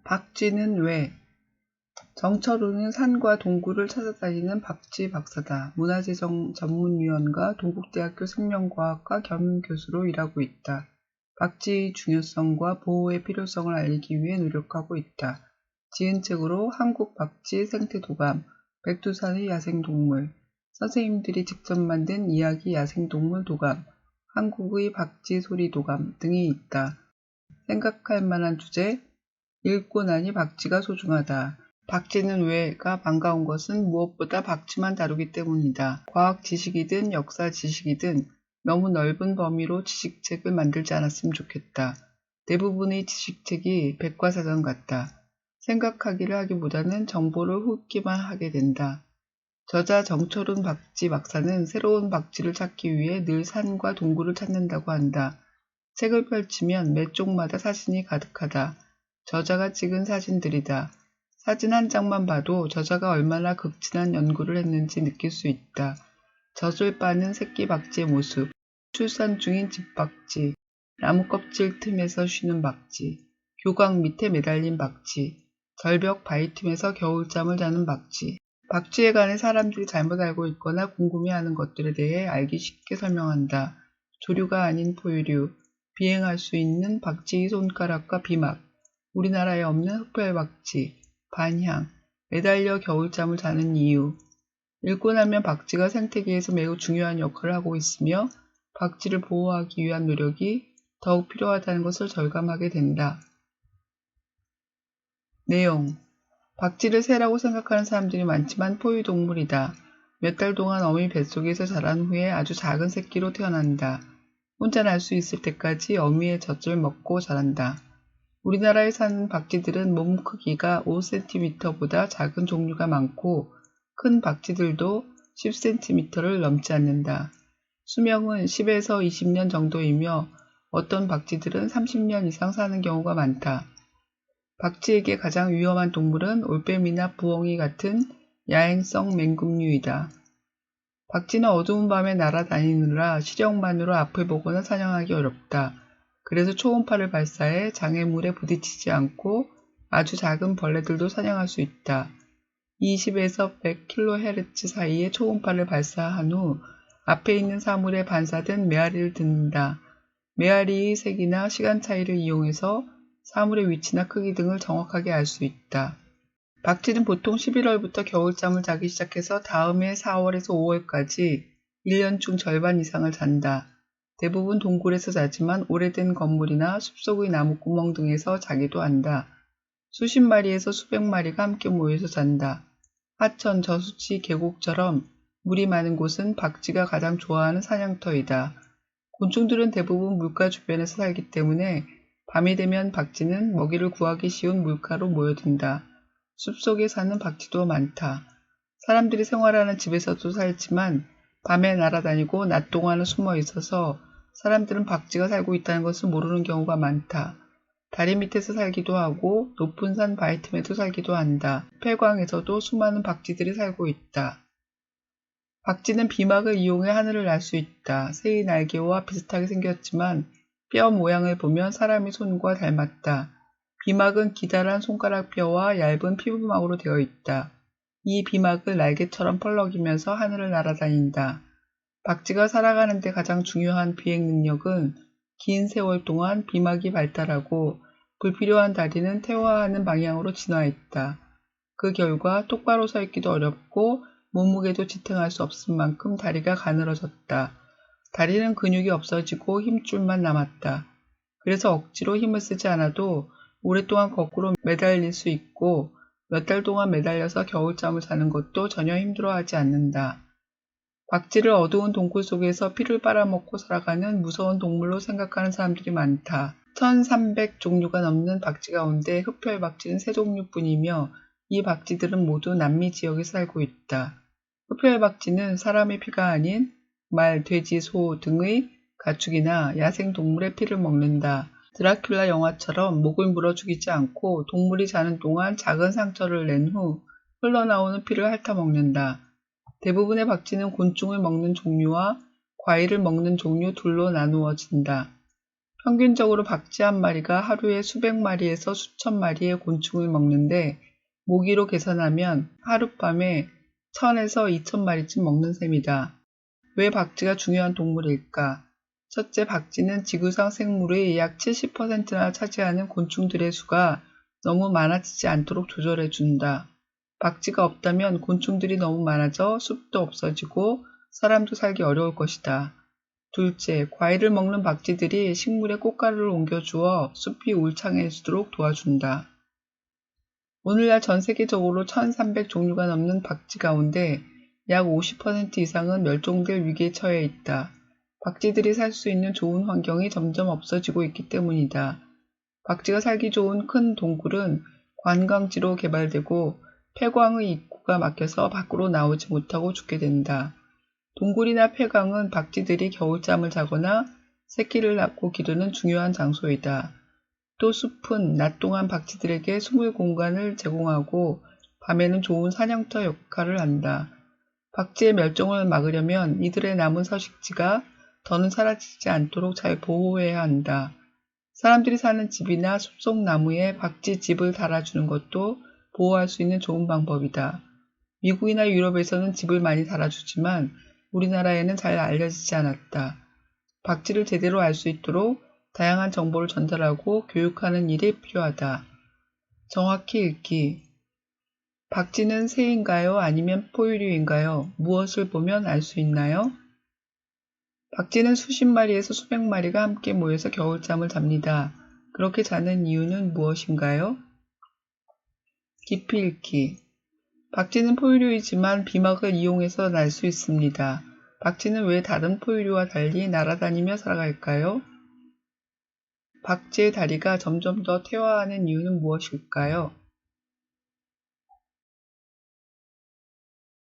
박쥐는 왜? 정철우는 산과 동굴을 찾아다니는 박쥐 박사다. 문화재 전문위원과 동국대학교 생명과학과 겸임교수로 일하고 있다. 박쥐의 중요성과 보호의 필요성을 알리기 위해 노력하고 있다. 지은 책으로 한국 박쥐 생태도감, 백두산의 야생동물, 선생님들이 직접 만든 이야기 야생동물 도감, 한국의 박쥐 소리 도감 등이 있다. 생각할 만한 주제, 읽고 나니 박쥐가 소중하다. 박쥐는 왜가 반가운 것은 무엇보다 박쥐만 다루기 때문이다. 과학 지식이든 역사 지식이든 너무 넓은 범위로 지식책을 만들지 않았으면 좋겠다. 대부분의 지식책이 백과사전 같다. 생각하기를 하기보다는 정보를 훑기만 하게 된다. 저자 정철훈 박쥐 박사는 새로운 박쥐를 찾기 위해 늘 산과 동굴을 찾는다고 한다. 책을 펼치면 매 쪽마다 사진이 가득하다. 저자가 찍은 사진들이다. 사진 한 장만 봐도 저자가 얼마나 극진한 연구를 했는지 느낄 수 있다. 젖을 빠는 새끼 박쥐의 모습, 출산 중인 집박쥐, 나무 껍질 틈에서 쉬는 박쥐, 교각 밑에 매달린 박쥐, 절벽 바위 틈에서 겨울잠을 자는 박쥐. 박쥐에 관해 사람들이 잘못 알고 있거나 궁금해하는 것들에 대해 알기 쉽게 설명한다. 조류가 아닌 포유류, 비행할 수 있는 박쥐의 손가락과 비막, 우리나라에 없는 흑별박쥐, 반향, 매달려 겨울잠을 자는 이유. 읽고 나면 박쥐가 생태계에서 매우 중요한 역할을 하고 있으며 박쥐를 보호하기 위한 노력이 더욱 필요하다는 것을 절감하게 된다. 내용. 박쥐를 새라고 생각하는 사람들이 많지만 포유동물이다. 몇 달 동안 어미 뱃속에서 자란 후에 아주 작은 새끼로 태어난다. 혼자 날 수 있을 때까지 어미의 젖을 먹고 자란다. 우리나라에 사는 박쥐들은 몸 크기가 5cm보다 작은 종류가 많고 큰 박쥐들도 10cm를 넘지 않는다. 수명은 10에서 20년 정도이며 어떤 박쥐들은 30년 이상 사는 경우가 많다. 박쥐에게 가장 위험한 동물은 올빼미나 부엉이 같은 야행성 맹금류이다. 박쥐는 어두운 밤에 날아다니느라 시력만으로 앞을 보거나 사냥하기 어렵다. 그래서 초음파를 발사해 장애물에 부딪히지 않고 아주 작은 벌레들도 사냥할 수 있다. 20에서 100kHz 사이의 초음파를 발사한 후 앞에 있는 사물에 반사된 메아리를 듣는다. 메아리의 색이나 시간 차이를 이용해서 사물의 위치나 크기 등을 정확하게 알 수 있다. 박쥐는 보통 11월부터 겨울잠을 자기 시작해서 다음해 4월에서 5월까지 1년 중 절반 이상을 잔다. 대부분 동굴에서 자지만 오래된 건물이나 숲속의 나무구멍 등에서 자기도 한다. 수십 마리에서 수백 마리가 함께 모여서 잔다. 하천, 저수지, 계곡처럼 물이 많은 곳은 박쥐가 가장 좋아하는 사냥터이다. 곤충들은 대부분 물가 주변에서 살기 때문에 밤이 되면 박쥐는 먹이를 구하기 쉬운 물가로 모여든다. 숲속에 사는 박쥐도 많다. 사람들이 생활하는 집에서도 살지만 밤에 날아다니고 낮 동안은 숨어 있어서 사람들은 박쥐가 살고 있다는 것을 모르는 경우가 많다. 다리 밑에서 살기도 하고 높은 산 바위 틈에도 살기도 한다. 폐광에서도 수많은 박쥐들이 살고 있다. 박쥐는 비막을 이용해 하늘을 날 수 있다. 새의 날개와 비슷하게 생겼지만 뼈 모양을 보면 사람의 손과 닮았다. 비막은 기다란 손가락 뼈와 얇은 피부막으로 되어 있다. 이 비막을 날개처럼 펄럭이면서 하늘을 날아다닌다. 박쥐가 살아가는 데 가장 중요한 비행 능력은 긴 세월 동안 비막이 발달하고 불필요한 다리는 퇴화하는 방향으로 진화했다. 그 결과 똑바로 서 있기도 어렵고 몸무게도 지탱할 수 없을 만큼 다리가 가늘어졌다. 다리는 근육이 없어지고 힘줄만 남았다. 그래서 억지로 힘을 쓰지 않아도 오랫동안 거꾸로 매달릴 수 있고 몇 달 동안 매달려서 겨울잠을 자는 것도 전혀 힘들어하지 않는다. 박쥐를 어두운 동굴 속에서 피를 빨아먹고 살아가는 무서운 동물로 생각하는 사람들이 많다. 1300종류가 넘는 박쥐 가운데 흡혈박쥐는 3종류뿐이며 이 박쥐들은 모두 남미 지역에 살고 있다. 흡혈박쥐는 사람의 피가 아닌 말, 돼지, 소 등의 가축이나 야생동물의 피를 먹는다. 드라큘라 영화처럼 목을 물어 죽이지 않고 동물이 자는 동안 작은 상처를 낸 후 흘러나오는 피를 핥아먹는다. 대부분의 박쥐는 곤충을 먹는 종류와 과일을 먹는 종류 둘로 나누어진다. 평균적으로 박쥐 한 마리가 하루에 수백 마리에서 수천 마리의 곤충을 먹는데 모기로 계산하면 하룻밤에 1000에서 2000마리쯤 먹는 셈이다. 왜 박쥐가 중요한 동물일까? 첫째, 박쥐는 지구상 생물의 약 70%나 차지하는 곤충들의 수가 너무 많아지지 않도록 조절해준다. 박쥐가 없다면 곤충들이 너무 많아져 숲도 없어지고 사람도 살기 어려울 것이다. 둘째, 과일을 먹는 박쥐들이 식물에 꽃가루를 옮겨주어 숲이 울창해지도록 도와준다. 오늘날 전 세계적으로 1300종류가 넘는 박쥐 가운데 약 50% 이상은 멸종될 위기에 처해 있다. 박쥐들이 살 수 있는 좋은 환경이 점점 없어지고 있기 때문이다. 박쥐가 살기 좋은 큰 동굴은 관광지로 개발되고 폐광의 입구가 막혀서 밖으로 나오지 못하고 죽게 된다. 동굴이나 폐광은 박쥐들이 겨울잠을 자거나 새끼를 낳고 기르는 중요한 장소이다. 또 숲은 낮 동안 박쥐들에게 숨을 공간을 제공하고 밤에는 좋은 사냥터 역할을 한다. 박쥐의 멸종을 막으려면 이들의 남은 서식지가 더는 사라지지 않도록 잘 보호해야 한다. 사람들이 사는 집이나 숲속 나무에 박쥐 집을 달아주는 것도 보호할 수 있는 좋은 방법이다. 미국이나 유럽에서는 집을 많이 달아주지만 우리나라에는 잘 알려지지 않았다. 박쥐를 제대로 알 수 있도록 다양한 정보를 전달하고 교육하는 일이 필요하다. 정확히 읽기. 박쥐는 새인가요? 아니면 포유류인가요? 무엇을 보면 알 수 있나요? 박쥐는 수십 마리에서 수백 마리가 함께 모여서 겨울잠을 잡니다. 그렇게 자는 이유는 무엇인가요? 깊이 읽기. 박쥐는 포유류이지만 비막을 이용해서 날 수 있습니다. 박쥐는 왜 다른 포유류와 달리 날아다니며 살아갈까요? 박쥐의 다리가 점점 더 퇴화하는 이유는 무엇일까요?